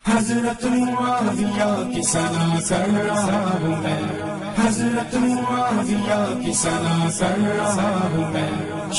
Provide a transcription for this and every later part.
حضرت معاویہ کی سلاسل راہ میں، حضرت معاویہ کی سلاسل راہ میں،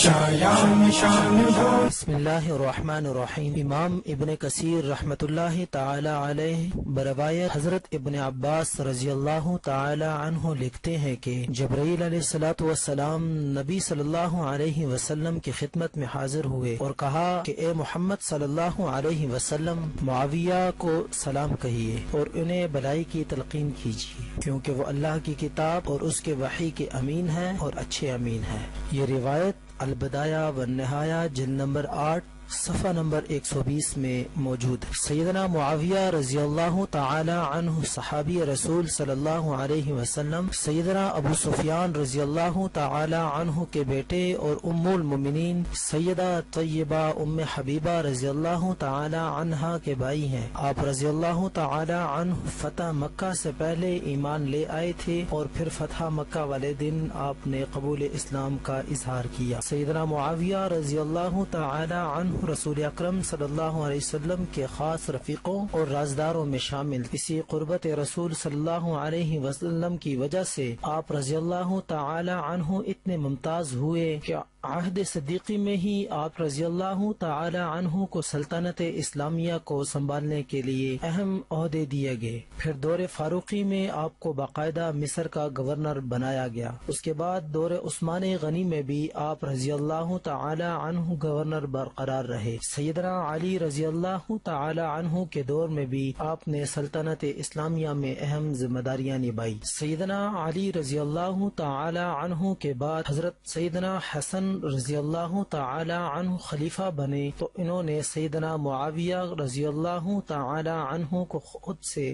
شایان شان ہو۔ بسم اللہ الرحمن الرحیم۔ امام ابن کثیر رحمۃ اللہ تعالی علیہ بروایت حضرت ابن عباس رضی اللہ تعالی عنہ لکھتے ہیں کہ جبرائیل علیہ الصلوۃ والسلام نبی صلی اللہ علیہ وسلم کی خدمت میں حاضر ہوئے اور کہا کہ اے محمد صلی اللہ علیہ وسلم، معاویہ کو سلام کہیے اور انہیں بھلائی کی تلقین کیجیے، کیونکہ وہ اللہ کی کتاب اور اس کے وحی کے امین ہیں اور اچھے امین ہیں۔ یہ روایت البدایہ والنہایہ جلد نمبر 8 صفحہ نمبر 120 میں موجود ہے۔ سیدنا معاویہ رضی اللہ تعالی عنہ صحابی رسول صلی اللہ علیہ وسلم سیدنا ابو سفیان رضی اللہ تعالی عنہ کے بیٹے اور ام المؤمنین سیدہ طیبہ ام حبیبہ رضی اللہ تعالی عنہا کے بھائی ہیں۔ آپ رضی اللہ تعالی عنہ فتح مکہ سے پہلے ایمان لے آئے تھے اور پھر فتح مکہ والے دن آپ نے قبول اسلام کا اظہار کیا۔ سیدنا معاویہ رضی اللہ تعالی عنہ رسول اکرم صلی اللہ علیہ وسلم کے خاص رفیقوں اور رازداروں میں شامل۔ اسی قربت رسول صلی اللہ علیہ وسلم کی وجہ سے آپ رضی اللہ تعالی عنہ اتنے ممتاز ہوئے کہ عہد صدیقی میں ہی آپ رضی اللہ تعالی عنہ کو سلطنت اسلامیہ کو سنبھالنے کے لیے اہم عہدے دیے گئے۔ پھر دور فاروقی میں آپ کو باقاعدہ مصر کا گورنر بنایا گیا۔ اس کے بعد دور عثمان غنی میں بھی آپ رضی اللہ تعالی عنہ گورنر برقرار رہے۔ سیدنا علی رضی اللہ تعالی عنہ کے دور میں بھی آپ نے سلطنت اسلامیہ میں اہم ذمہ داریاں نبھائی۔ سیدنا علی رضی اللہ تعالی عنہ کے بعد حضرت سیدنا حسن رضی اللہ تعالی عنہ خلیفہ بنے تو انہوں نے سیدنا معاویہ رضی اللہ تعالی عنہ کو خود سے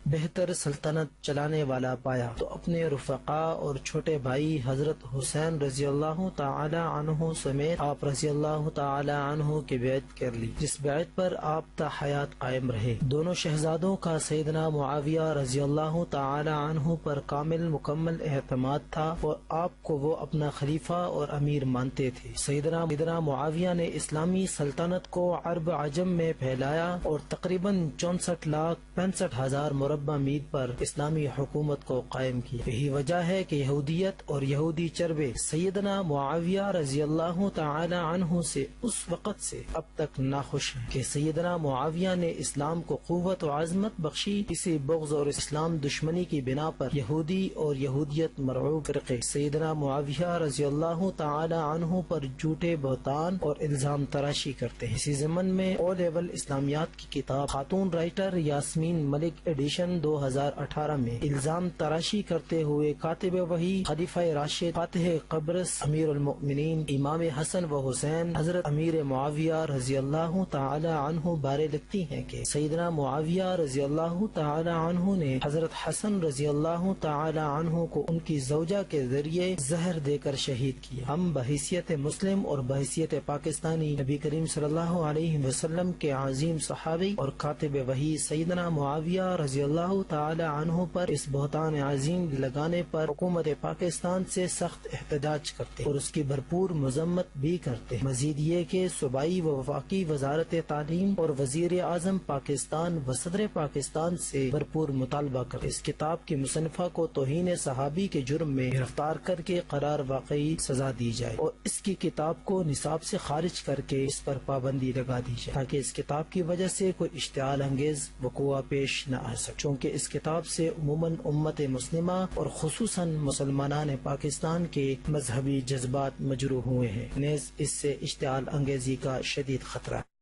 بہتر سلطنت چلانے والا پایا تو اپنے رفقاء اور چھوٹے بھائی حضرت حسین رضی اللہ تعالی عنہ سمیت آپ رضی اللہ تعالی عنہ کی بیعت کر لی، جس بیعت پر آپ تا حیات قائم رہے۔ دونوں شہزادوں کا سیدنا معاویہ رضی اللہ تعالی عنہ پر کامل مکمل اعتماد تھا اور آپ کو وہ اپنا خلیفہ اور امیر مانتے تھے۔ سیدنا معاویہ نے اسلامی سلطنت کو عرب عجم میں پھیلایا اور تقریباً 64,65,000 مربع میل پر اسلامی حکومت کو قائم کیا۔ یہی وجہ ہے کہ یہودیت اور یہودی چربے سیدنا معاویہ رضی اللہ تعالی عنہ سے اس وقت سے اب تک ناخوش ہیں کہ سیدنا معاویہ نے اسلام کو قوت و عظمت بخشی۔ اسی بغض اور اسلام دشمنی کی بنا پر یہودی اور یہودیت مرعوب فرقے سیدنا معاویہ رضی اللہ تعالی عنہ پر جھوٹے بہتان اور الزام تراشی کرتے ہیں۔ اسی ضمن میں او لیول اسلامیات کی کتاب خاتون رائٹر یاسمین ملک ایڈیشن 2018 میں الزام تراشی کرتے ہوئے کاتب وحی خلیفہ راشد فاتح قبرص امیر المؤمنین امام حسن و حسین حضرت امیر معاویہ رضی اللہ تعالی عنہ بارے لکھتی ہیں کہ سیدنا معاویہ رضی اللہ تعالی عنہ نے حضرت حسن رضی اللہ تعالی عنہ کو ان کی زوجہ کے ذریعے زہر دے کر شہید کیا۔ ہم بحیثیت مسلم اور بحیثیت پاکستانی نبی کریم صلی اللہ علیہ وسلم کے عظیم صحابی اور کاتب وحی سیدنا معاویہ رضی اللہ تعالی عنہ پر اس بہتان عظیم لگانے پر حکومت پاکستان سے سخت احتجاج کرتے اور اس کی بھرپور مذمت بھی کرتے۔ مزید یہ کہ صوبائی و وفاقی وزارت تعلیم اور وزیر اعظم پاکستان و صدر پاکستان سے بھرپور مطالبہ کرتے اس کتاب کی مصنفہ کو توہین صحابی کے جرم میں گرفتار کر کے قرار واقعی سزا دی جائے اور اس کی کتاب کو نصاب سے خارج کر کے اس پر پابندی لگا دی جائے تاکہ اس کتاب کی وجہ سے کوئی اشتعال انگیز وقوع پیش نہ آ سکے، چونکہ اس کتاب سے عموماً امت مسلمہ اور خصوصاً مسلمانان پاکستان کے مذہبی جذبات مجروح ہوئے ہیں، نیز اس سے اشتعال انگیزی کا شدید خطرہ ہے۔